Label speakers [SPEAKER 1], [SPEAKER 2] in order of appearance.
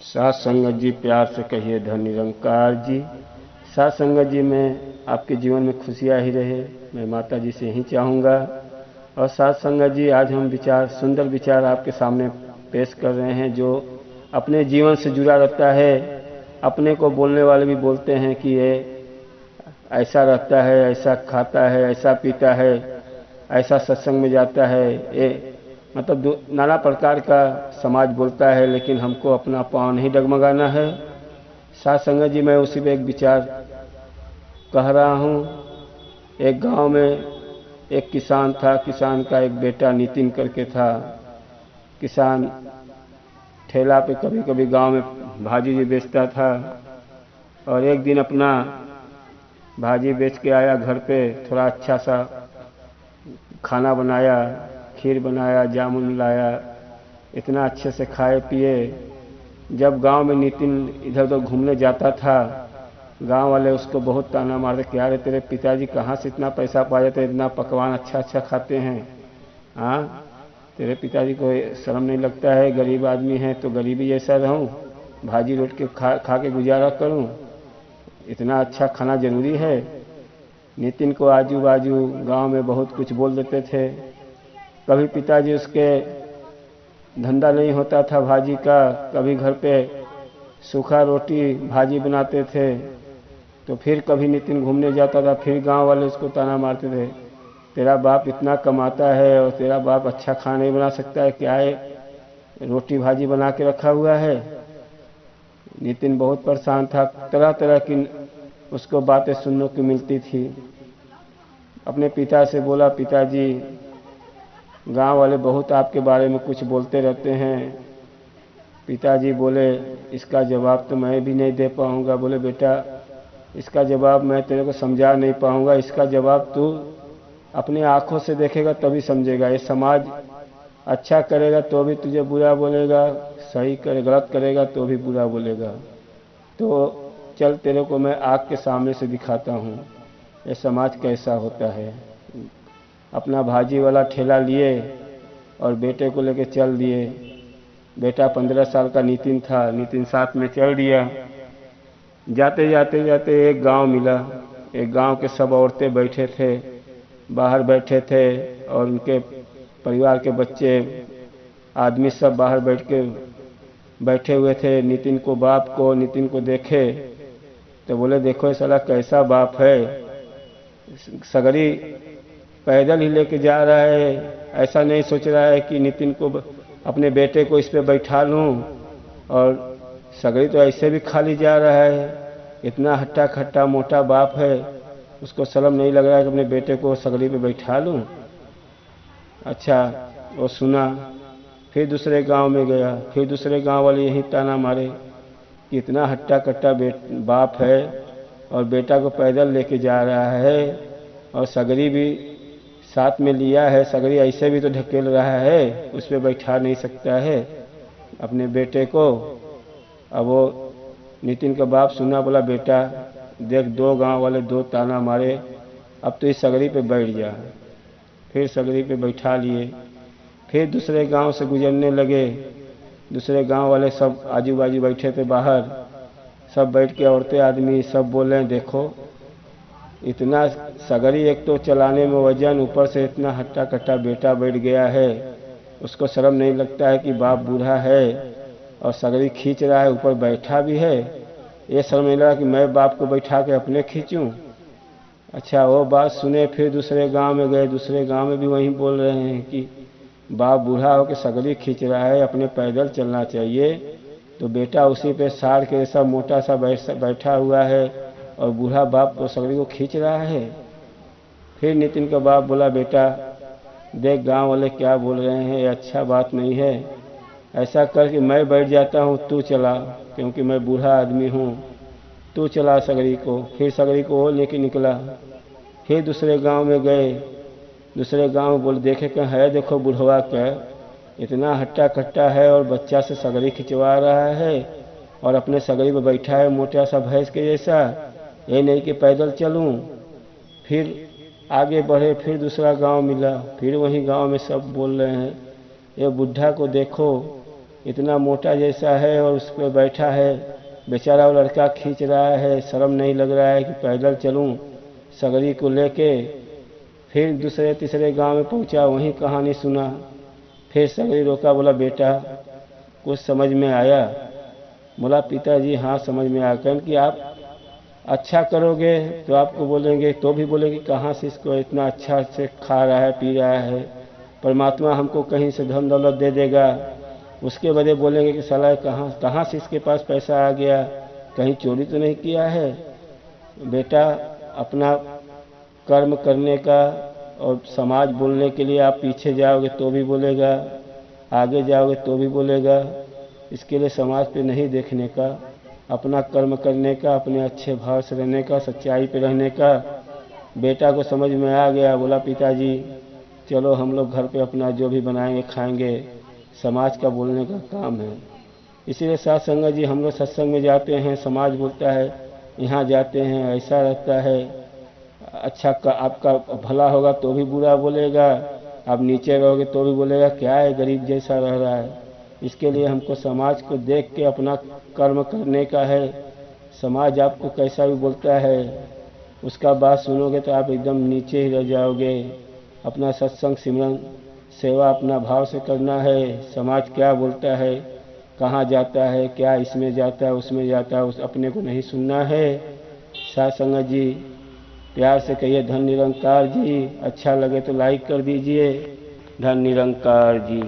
[SPEAKER 1] साथ संगत जी, प्यार से कहिए धन निरंकार जी। साथ संगत जी में आपके जीवन में खुशियाँ ही रहे, मैं माता जी से यही चाहूँगा। और साथ संगत जी, आज हम सुंदर विचार आपके सामने पेश कर रहे हैं जो अपने जीवन से जुड़ा रहता है। अपने को बोलने वाले भी बोलते हैं कि ये ऐसा रहता है, ऐसा खाता है, ऐसा पीता है, ऐसा सत्संग में जाता है, ये मतलब नाना प्रकार का समाज बोलता है, लेकिन हमको अपना पाँव नहीं डगमगाना है। साथ संगत जी, मैं उसी पे एक विचार कह रहा हूँ। एक गांव में एक किसान था। किसान का एक बेटा नितिन करके था। किसान ठेला पे कभी कभी गांव में भाजी जी बेचता था। और एक दिन अपना भाजी बेच के आया घर पे, थोड़ा अच्छा सा खाना बनाया, खीर बनाया, जामुन लाया, इतना अच्छे से खाए पिए। जब गांव में नितिन इधर उधर घूमने जाता था, गांव वाले उसको बहुत ताना मारते, क्या रे तेरे पिताजी कहाँ से इतना पैसा पा जाते, इतना पकवान अच्छा अच्छा खाते हैं, हाँ तेरे पिताजी को शर्म नहीं लगता है? गरीब आदमी है तो गरीबी जैसा रहूं, भाजी रोट के खा के गुजारा करूं, इतना अच्छा खाना जरूरी है? नितिन को आजू बाजू गांव में बहुत कुछ बोल देते थे। कभी पिताजी उसके धंधा नहीं होता था भाजी का, कभी घर पे सूखा रोटी भाजी बनाते थे। तो फिर कभी नितिन घूमने जाता था, फिर गांव वाले उसको ताना मारते थे, तेरा बाप इतना कमाता है और तेरा बाप अच्छा खाना नहीं बना सकता है, क्या है रोटी भाजी बना के रखा हुआ है? नितिन बहुत परेशान था, तरह तरह की उसको बातें सुनने को मिलती थी। अपने पिता से बोला, पिताजी गांव वाले बहुत आपके बारे में कुछ बोलते रहते हैं। पिताजी बोले, इसका जवाब तो मैं भी नहीं दे पाऊंगा। बोले, बेटा इसका जवाब मैं तेरे को समझा नहीं पाऊंगा, इसका जवाब तू अपनी आंखों से देखेगा तभी समझेगा। ये समाज अच्छा करेगा तो भी तुझे बुरा बोलेगा, सही करे गलत करेगा तो भी बुरा बोलेगा। तो चल तेरे को मैं आग के सामने से दिखाता हूँ ये समाज कैसा होता है। अपना भाजी वाला ठेला लिए और बेटे को लेके चल दिए। बेटा 15 साल का नितिन था, नितिन साथ में चल दिया। जाते जाते जाते एक गांव मिला। एक गांव के सब औरतें बैठे थे, बाहर बैठे थे, और उनके परिवार के बच्चे आदमी सब बाहर बैठे हुए थे। नितिन को देखे तो बोले, देखो साला कैसा बाप है, सगरी पैदल ही लेके जा रहा है, ऐसा नहीं सोच रहा है कि नितिन को अपने बेटे को इस पे बैठा लूं, और सगरी तो ऐसे भी खाली जा रहा है, इतना हट्टा खट्टा मोटा बाप है, उसको शर्म नहीं लग रहा है कि अपने बेटे को सगरी पे बैठा लूं? अच्छा, वो सुना। फिर दूसरे गांव में गया, फिर दूसरे गांव वाले यही ताना मारे कि इतना हट्टा कट्टा बाप है और बेटा को पैदल लेके जा रहा है, और सगरी भी साथ में लिया है, सगरी ऐसे भी तो ढकेल रहा है, उस पर बैठा नहीं सकता है अपने बेटे को। अब वो नितिन का बाप सुना, बोला, बेटा देख दो गांव वाले दो ताना मारे, अब तो इस सगरी पे बैठ जा। फिर सगरी पे बैठा लिए। फिर दूसरे गांव से गुजरने लगे। दूसरे गांव वाले सब आजू बाजू बैठे थे बाहर, सब बैठ के औरतें आदमी सब बोल रहे हैं, देखो इतना सगरी एक तो चलाने में वजन, ऊपर से इतना हट्टा कट्टा बेटा बैठ गया है, उसको शर्म नहीं लगता है कि बाप बूढ़ा है और सगरी खींच रहा है, ऊपर बैठा भी है, ये शर्म नहीं लगा कि मैं बाप को बैठा के अपने खींचूं? अच्छा, वो बात सुने फिर दूसरे गांव में गए। दूसरे गांव में भी वही बोल रहे हैं कि बाप बूढ़ा हो के सगरी खींच रहा है, अपने पैदल चलना चाहिए, तो बेटा उसी पे साड़ के ऐसा मोटा सा बैठा हुआ है और बूढ़ा बाप को सगरी को खींच रहा है। फिर नितिन का बाप बोला, बेटा देख गांव वाले क्या बोल रहे हैं, ये अच्छा बात नहीं है, ऐसा कर कि मैं बैठ जाता हूँ, तू चला, क्योंकि मैं बूढ़ा आदमी हूँ, तू चला सगरी को। फिर सगरी को वो लेके निकला। फिर दूसरे गांव में गए। दूसरे गांव में बोले, देखे कहाँ है, देखो बुढ़वा क्या इतना हट्टा कट्टा है और बच्चा से सगरी खिंचवा रहा है और अपने सगरी पर बैठा है मोटा सा भैंस के जैसा, ये नहीं कि पैदल चलूं। फिर आगे बढ़े, फिर दूसरा गांव मिला। फिर वही गांव में सब बोल रहे हैं, ये बुढ़ा को देखो, इतना मोटा जैसा है और उस पर बैठा है, बेचारा वो लड़का खींच रहा है, शर्म नहीं लग रहा है कि पैदल चलूं सगरी को लेके। फिर दूसरे तीसरे गांव में पहुंचा, वहीं कहानी सुना। फिर सगरी रोका, बोला बेटा कुछ समझ में आया? बोला पिताजी हाँ समझ में आया। कहन कि आप अच्छा करोगे तो आपको बोलेंगे, तो भी बोलेंगे कहाँ से इसको इतना अच्छा से खा रहा है पी रहा है, परमात्मा हमको कहीं से धन दौलत दे देगा। उसके बदले बोलेंगे कि साला कहाँ से इसके पास पैसा आ गया, कहीं चोरी तो नहीं किया है। बेटा अपना कर्म करने का और समाज बोलने के लिए आप पीछे जाओगे तो भी बोलेगा, आगे जाओगे तो भी बोलेगा। इसके लिए समाज पे नहीं देखने का, अपना कर्म करने का, अपने अच्छे भाव से रहने का, सच्चाई पे रहने का। बेटा को समझ में आ गया, बोला पिताजी चलो हम लोग घर पे अपना जो भी बनाएंगे खाएंगे, समाज का बोलने का काम है। इसीलिए साथ संगत जी हम लोग सत्संग में जाते हैं, समाज बोलता है यहाँ जाते हैं ऐसा रहता है, अच्छा का आपका भला होगा तो भी बुरा बोलेगा, आप नीचे रहोगे तो भी बोलेगा क्या है गरीब जैसा रह रहा है। इसके लिए हमको समाज को देख के अपना कर्म करने का है। समाज आपको कैसा भी बोलता है उसका बात सुनोगे तो आप एकदम नीचे ही रह जाओगे। अपना सत्संग सिमरन सेवा अपना भाव से करना है। समाज क्या बोलता है, कहाँ जाता है, क्या इसमें जाता है उसमें जाता है, उस अपने को नहीं सुनना है। साथ संगत जी प्यार से कहिए धन निरंकार जी। अच्छा लगे तो लाइक कर दीजिए। धन निरंकार जी।